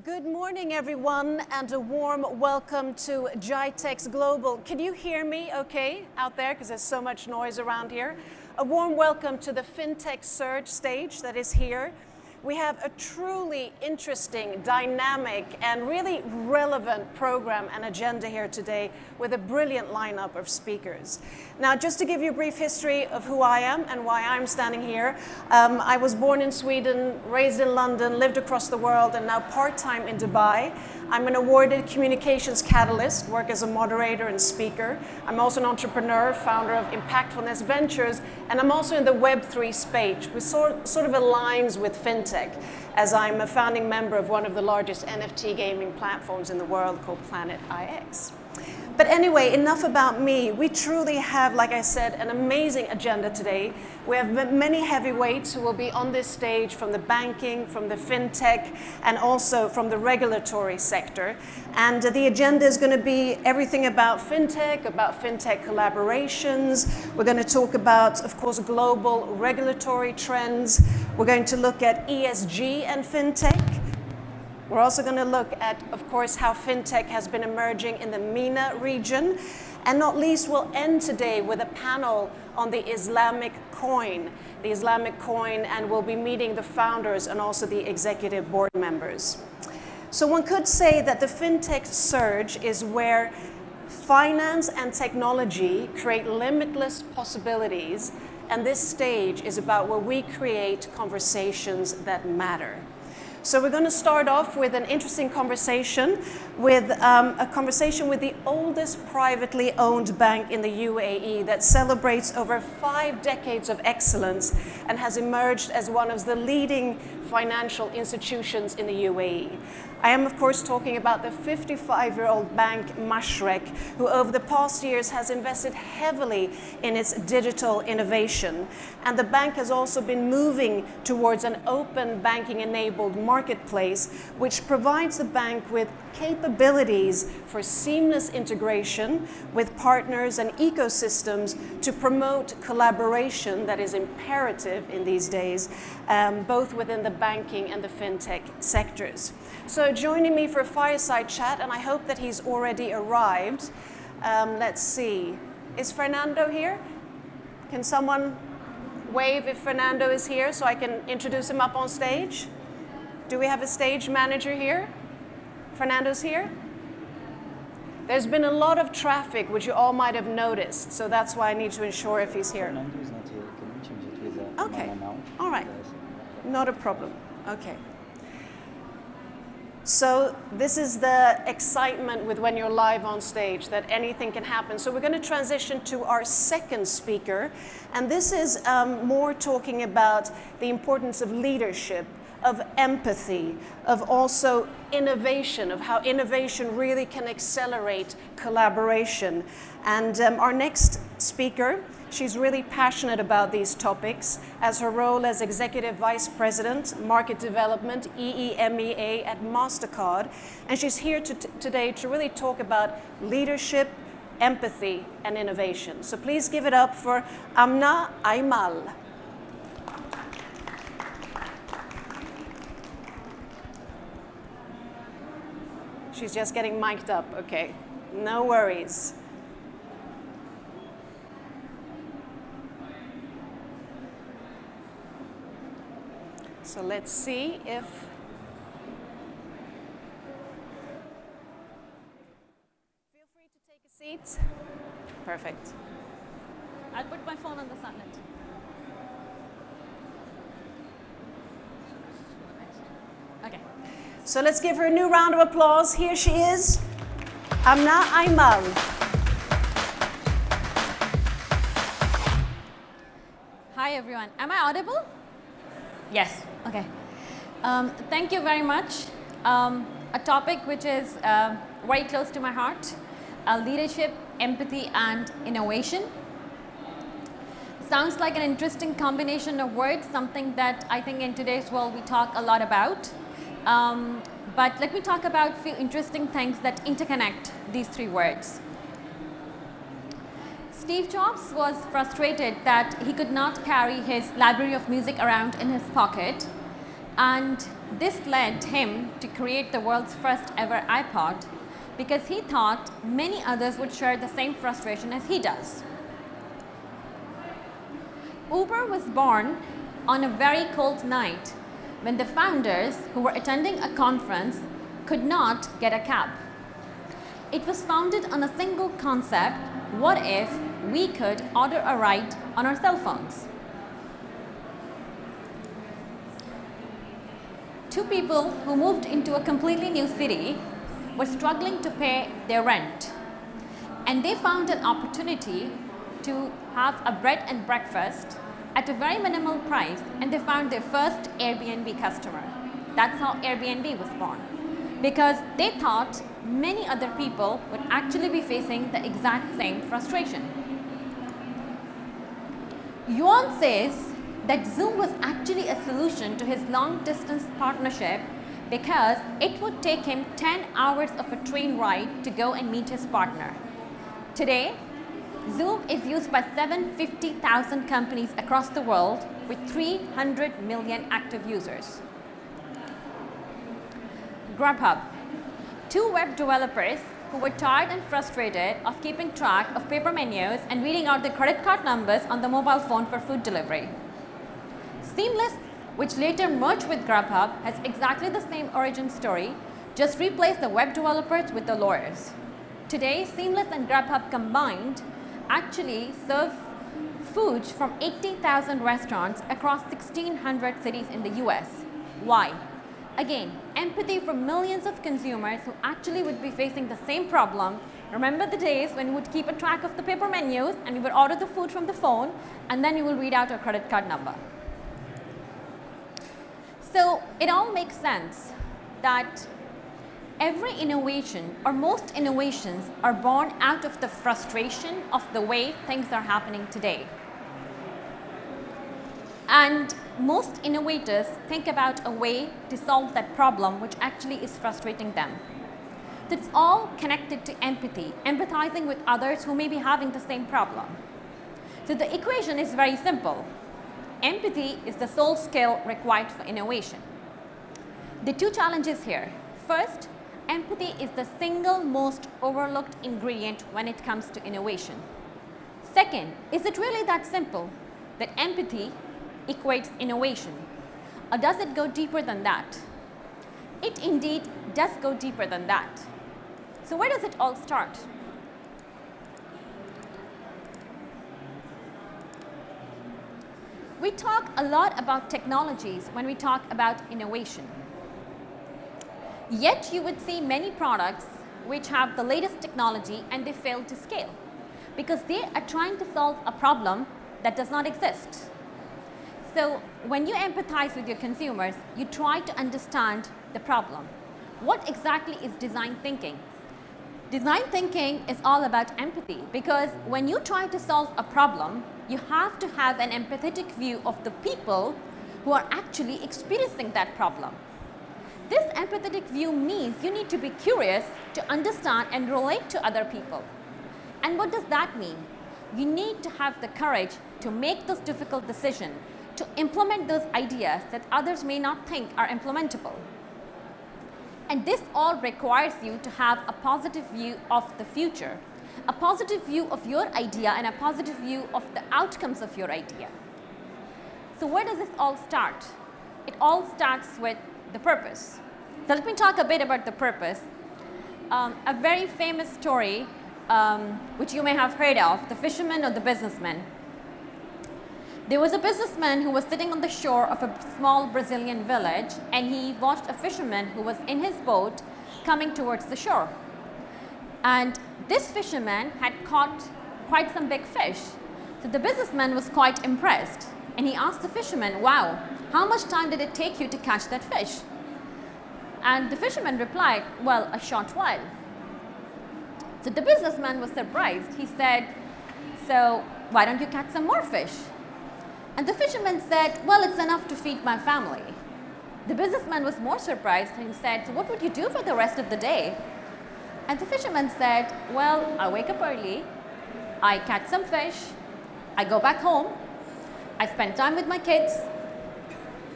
Good morning, everyone, and a warm welcome to GITEX Global. Can you hear me okay out there? Because there's so much noise around here. A warm welcome to the FinTech Surge stage that is here. We have a truly interesting, dynamic, and really relevant program and agenda here today with a brilliant lineup of speakers. Now, just to give you a brief history of who I am and why I'm standing here, I was born in Sweden, raised in London, lived across the world, and now part-time in Dubai. I'm an awarded communications catalyst, work as a moderator and speaker. I'm also an entrepreneur, founder of Impactfulness Ventures, and I'm also in the Web3 space, which sort of aligns with FinTech, as I'm a founding member of one of the largest NFT gaming platforms in the world called Planet IX. But anyway, enough about me. We truly have, like I said, an amazing agenda today. We have many heavyweights who will be on this stage from the banking, from the fintech, and also from the regulatory sector. And the agenda is going to be everything about fintech collaborations. We're going to talk about, of course, global regulatory trends. We're going to look at ESG and fintech. We're also going to look at, of course, how fintech has been emerging in the MENA region. And not least, we'll end today with a panel on the Islamic coin, and we'll be meeting the founders and also the executive board members. So one could say that the fintech surge is where finance and technology create limitless possibilities, and this stage is about where we create conversations that matter. So we're going to start off with an interesting conversation with the oldest privately owned bank in the UAE that celebrates over 5 decades of excellence and has emerged as one of the leading financial institutions in the UAE. I am, of course, talking about the 55-year-old bank Mashrek, who over the past years has invested heavily in its digital innovation. And the bank has also been moving towards an open banking-enabled marketplace, which provides the bank with capabilities for seamless integration with partners and ecosystems to promote collaboration that is imperative in these days, both within the banking and the fintech sectors. So joining me for a fireside chat, and I hope that he's already arrived. Let's see, is Fernando here? Can someone wave if Fernando is here so I can introduce him up on stage? Do we have a stage manager here? Fernando's here? There's been a lot of traffic, which you all might have noticed, so that's why I need to ensure if he's here. Fernando is not here. Can we change it with Okay. Mama now? All right. Not a problem. Okay. So this is the excitement with when you're live on stage, that anything can happen. So we're going to transition to our second speaker, and this is more talking about the importance of leadership, of empathy, of also innovation, of how innovation really can accelerate collaboration. And our next speaker, she's really passionate about these topics as her role as Executive Vice President, Market Development, EEMEA at Mastercard. And she's here today to really talk about leadership, empathy, and innovation. So please give it up for Amna Aymal. She's just getting mic'd up, okay. No worries. So let's see if... Feel free to take a seat. Perfect. I'll put my phone on the silent. Okay. So let's give her a new round of applause. Here she is, Amna Aymal. Hi everyone. Am I audible? Yes. Okay. Thank you very much. A topic which is very close to my heart: leadership, empathy, and innovation. Sounds like an interesting combination of words, something that I think in today's world we talk a lot about. But let me talk about a few interesting things that interconnect these 3 words. Steve Jobs was frustrated that he could not carry his library of music around in his pocket, And this led him to create the world's first ever iPod because he thought many others would share the same frustration as he does. Uber was born on a very cold night when the founders, who were attending a conference, could not get a cab. It was founded on a single concept: what if we could order a ride on our cell phones? Two people who moved into a completely new city were struggling to pay their rent, and they found an opportunity to have a bread and breakfast at a very minimal price, and they found their first Airbnb customer. That's how Airbnb was born, because they thought many other people would actually be facing the exact same frustration. Yuan says that Zoom was actually a solution to his long-distance partnership because it would take him 10 hours of a train ride to go and meet his partner. Today, Zoom is used by 750,000 companies across the world with 300 million active users. Grubhub. Two web developers who were tired and frustrated of keeping track of paper menus and reading out the credit card numbers on the mobile phone for food delivery. Seamless, which later merged with Grubhub, has exactly the same origin story, just replaced the web developers with the lawyers. Today, Seamless and Grubhub combined actually serve food from 80,000 restaurants across 1,600 cities in the US. Why? Again, empathy for millions of consumers who actually would be facing the same problem. Remember the days when we would keep a track of the paper menus and we would order the food from the phone and then we will read out our credit card number. So it all makes sense that every innovation, or most innovations, are born out of the frustration of the way things are happening today. And most innovators think about a way to solve that problem which actually is frustrating them. It's all connected to empathy, empathizing with others who may be having the same problem. So the equation is very simple. Empathy is the sole skill required for innovation. The two challenges here. First, empathy is the single most overlooked ingredient when it comes to innovation. Second, is it really that simple that empathy equates innovation? Or does it go deeper than that? It indeed does go deeper than that. So where does it all start? We talk a lot about technologies when we talk about innovation. Yet you would see many products which have the latest technology and they fail to scale because they are trying to solve a problem that does not exist. So when you empathize with your consumers, you try to understand the problem. What exactly is design thinking? Design thinking is all about empathy because when you try to solve a problem, you have to have an empathetic view of the people who are actually experiencing that problem. This empathetic view means you need to be curious to understand and relate to other people. And what does that mean? You need to have the courage to make those difficult decisions, to implement those ideas that others may not think are implementable. And this all requires you to have a positive view of the future, a positive view of your idea and a positive view of the outcomes of your idea. So where does this all start? It all starts with the purpose. So let me talk a bit about the purpose. A very famous story, which you may have heard of, the fisherman or the businessman. There was a businessman who was sitting on the shore of a small Brazilian village, and he watched a fisherman who was in his boat coming towards the shore. And this fisherman had caught quite some big fish. So the businessman was quite impressed, and he asked the fisherman, "Wow, how much time did it take you to catch that fish?" And the fisherman replied, "Well, a short while." So the businessman was surprised. He said, "So why don't you catch some more fish?" And the fisherman said, "Well, it's enough to feed my family." The businessman was more surprised and he said, "So what would you do for the rest of the day?" And the fisherman said, "Well, I wake up early, I catch some fish, I go back home, I spend time with my kids,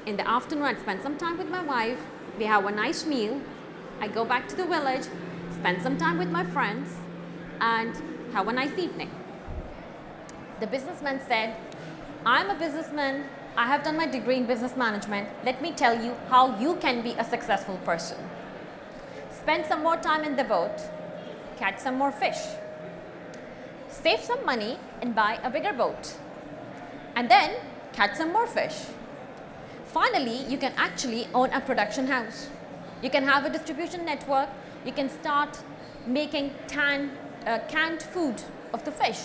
In the afternoon, I'd spend some time with my wife. We have a nice meal. I go back to the village, spend some time with my friends, and have a nice evening. The businessman said, I'm a businessman. I have done my degree in business management. Let me tell you how you can be a successful person. Spend some more time in the boat, catch some more fish, save some money and buy a bigger boat, and then catch some more fish. Finally, you can actually own a production house. You can have a distribution network. You can start making canned food of the fish.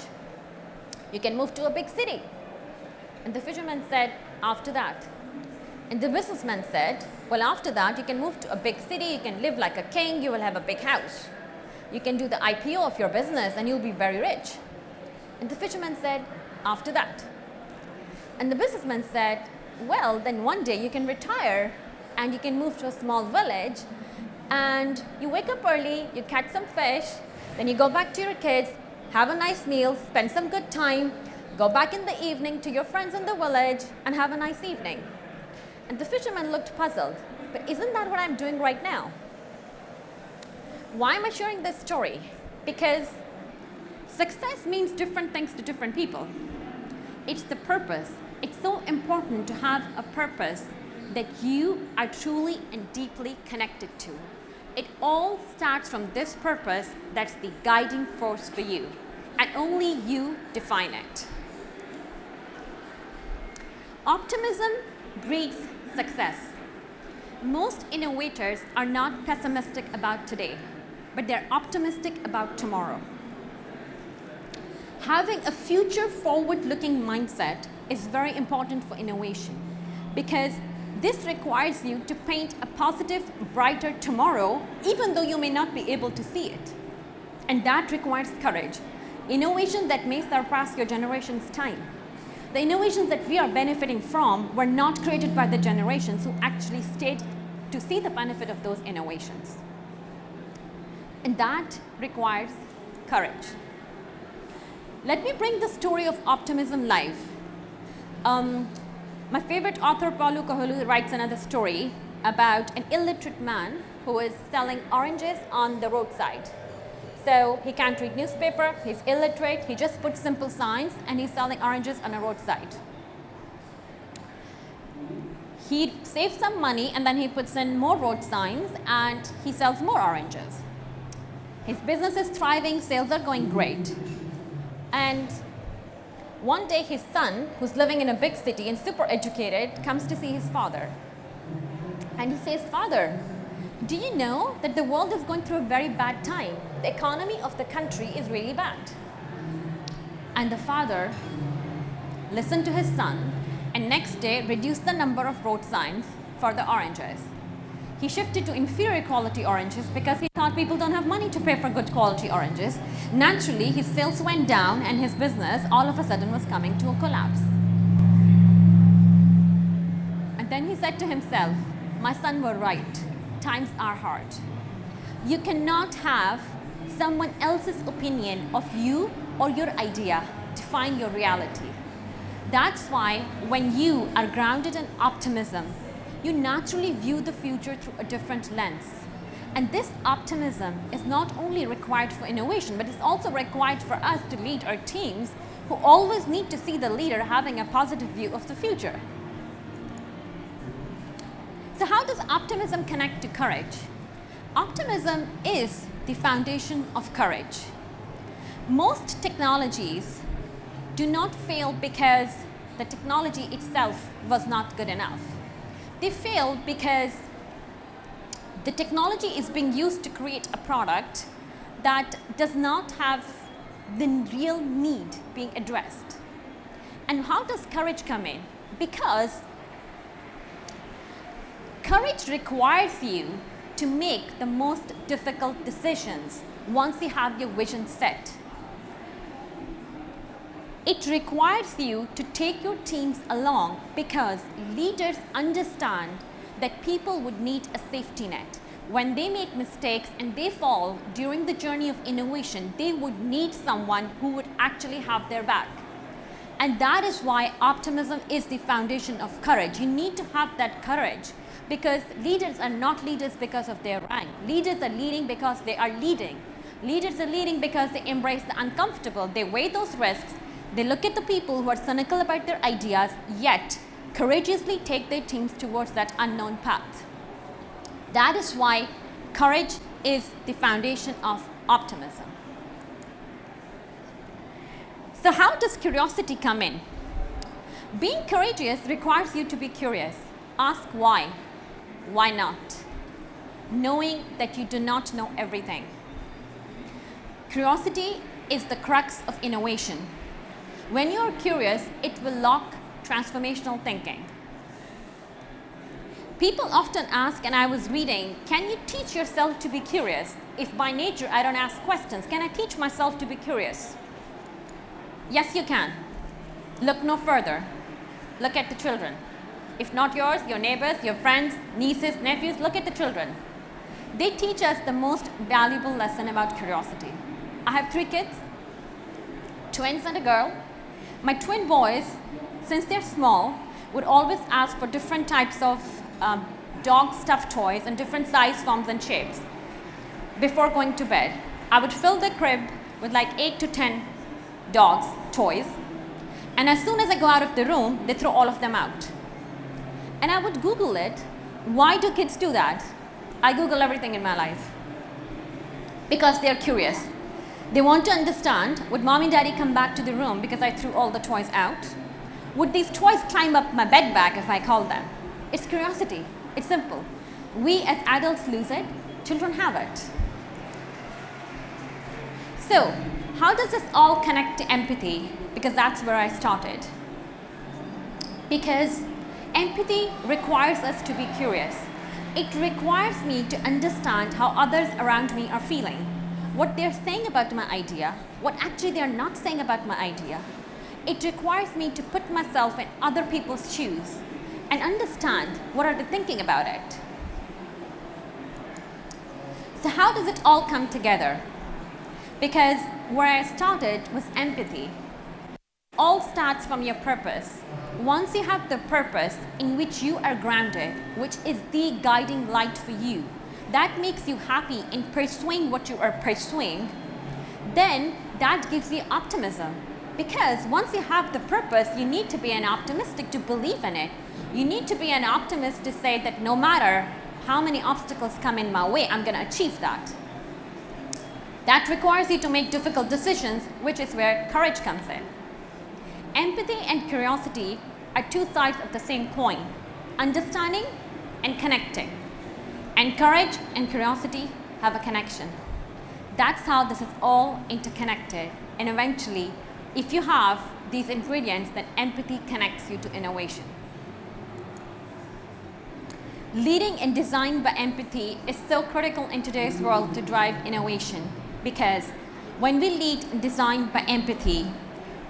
You can move to a big city. And the fisherman said, after that. And the businessman said, well, after that, you can move to a big city. You can live like a king. You will have a big house. You can do the IPO of your business and you'll be very rich. And the fisherman said, after that. And the businessman said, well, then one day you can retire and you can move to a small village and you wake up early, you catch some fish, then you go back to your kids, have a nice meal, spend some good time, go back in the evening to your friends in the village and have a nice evening. And the fisherman looked puzzled, but isn't that what I'm doing right now? Why am I sharing this story? Because success means different things to different people. It's the purpose. It's so important to have a purpose that you are truly and deeply connected to. It all starts from this purpose that's the guiding force for you, and only you define it. Optimism breeds success. Most innovators are not pessimistic about today, but they're optimistic about tomorrow. Having a future forward-looking mindset is very important for innovation because this requires you to paint a positive, brighter tomorrow, even though you may not be able to see it. And that requires courage. Innovation that may surpass your generation's time. The innovations that we are benefiting from were not created by the generations who actually stayed to see the benefit of those innovations. And that requires courage. Let me bring the story of optimism live. My favorite author, Paulo Coelho, writes another story about an illiterate man who is selling oranges on the roadside. So he can't read newspaper, he's illiterate, he just puts simple signs and he's selling oranges on a roadside. He saves some money and then he puts in more road signs and he sells more oranges. His business is thriving, sales are going great. And one day his son, who's living in a big city and super educated, comes to see his father. And he says, Father, do you know that the world is going through a very bad time? The economy of the country is really bad. And the father listened to his son and next day reduced the number of road signs for the oranges. He shifted to inferior quality oranges because he thought people don't have money to pay for good quality oranges. Naturally, his sales went down and his business all of a sudden was coming to a collapse. And then he said to himself, my son were right. Times are hard. You cannot have someone else's opinion of you or your idea define your reality. That's why when you are grounded in optimism, you naturally view the future through a different lens. And this optimism is not only required for innovation, but it's also required for us to lead our teams who always need to see the leader having a positive view of the future. So how does optimism connect to courage? Optimism is the foundation of courage. Most technologies do not fail because the technology itself was not good enough. They fail because the technology is being used to create a product that does not have the real need being addressed. And how does courage come in? Because courage requires you to make the most difficult decisions once you have your vision set. It requires you to take your teams along because leaders understand that people would need a safety net. When they make mistakes and they fall during the journey of innovation, they would need someone who would actually have their back. And that is why optimism is the foundation of courage. You need to have that courage, because leaders are not leaders because of their rank. Leaders are leading because they are leading. Leaders are leading because they embrace the uncomfortable. They weigh those risks. They look at the people who are cynical about their ideas, yet courageously take their teams towards that unknown path. That is why courage is the foundation of optimism. So how does curiosity come in? Being courageous requires you to be curious. Ask why. Why not? Knowing that you do not know everything. Curiosity is the crux of innovation. When you are curious, it will lock transformational thinking. People often ask, and I was reading, can you teach yourself to be curious? If by nature I don't ask questions, can I teach myself to be curious? Yes, you can. Look no further. Look at the children. If not yours, your neighbors, your friends, nieces, nephews, look at the children. They teach us the most valuable lesson about curiosity. I have 3 kids, twins and a girl. My twin boys, since they're small, would always ask for different types of dog stuffed toys and different size, forms and shapes. Before going to bed, I would fill the crib with like 8 to 10 dogs, toys, and as soon as I go out of the room, they throw all of them out. And I would Google it. Why do kids do that? I Google everything in my life. Because they're curious. They want to understand, would mom and daddy come back to the room because I threw all the toys out? Would these toys climb up my bed back if I called them? It's curiosity. It's simple. We as adults lose it, children have it. So, how does this all connect to empathy? Because that's where I started. Because empathy requires us to be curious. It requires me to understand how others around me are feeling, what they're saying about my idea, what actually they're not saying about my idea. It requires me to put myself in other people's shoes and understand what are they thinking about it. So how does it all come together? Because where I started was empathy. All starts from your purpose. Once you have the purpose in which you are grounded, which is the guiding light for you, that makes you happy in pursuing what you are pursuing, then that gives you optimism. Because once you have the purpose, you need to be an optimistic to believe in it. You need to be an optimist to say that no matter how many obstacles come in my way, I'm going to achieve that. That requires you to make difficult decisions, which is where courage comes in. Empathy and curiosity are 2 sides of the same coin, understanding and connecting. And courage and curiosity have a connection. That's how this is all interconnected. And eventually, if you have these ingredients, then empathy connects you to innovation. Leading and design by empathy is so critical in today's world to drive innovation. Because when we lead and design by empathy,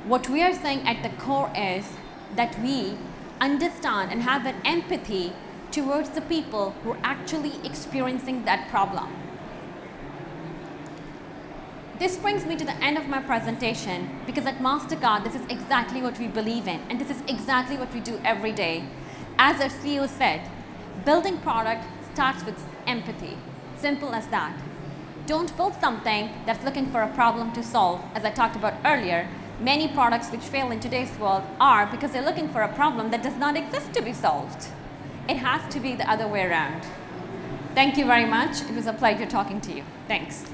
what we are saying at the core is that we understand and have an empathy towards the people who are actually experiencing that problem. This brings me to the end of my presentation, because at Mastercard, this is exactly what we believe in, and this is exactly what we do every day. As our CEO said, building product starts with empathy. Simple as that. Don't build something that's looking for a problem to solve. As I talked about earlier, many products which fail in today's world are because they're looking for a problem that does not exist to be solved. It has to be the other way around. Thank you very much. It was a pleasure talking to you. Thanks.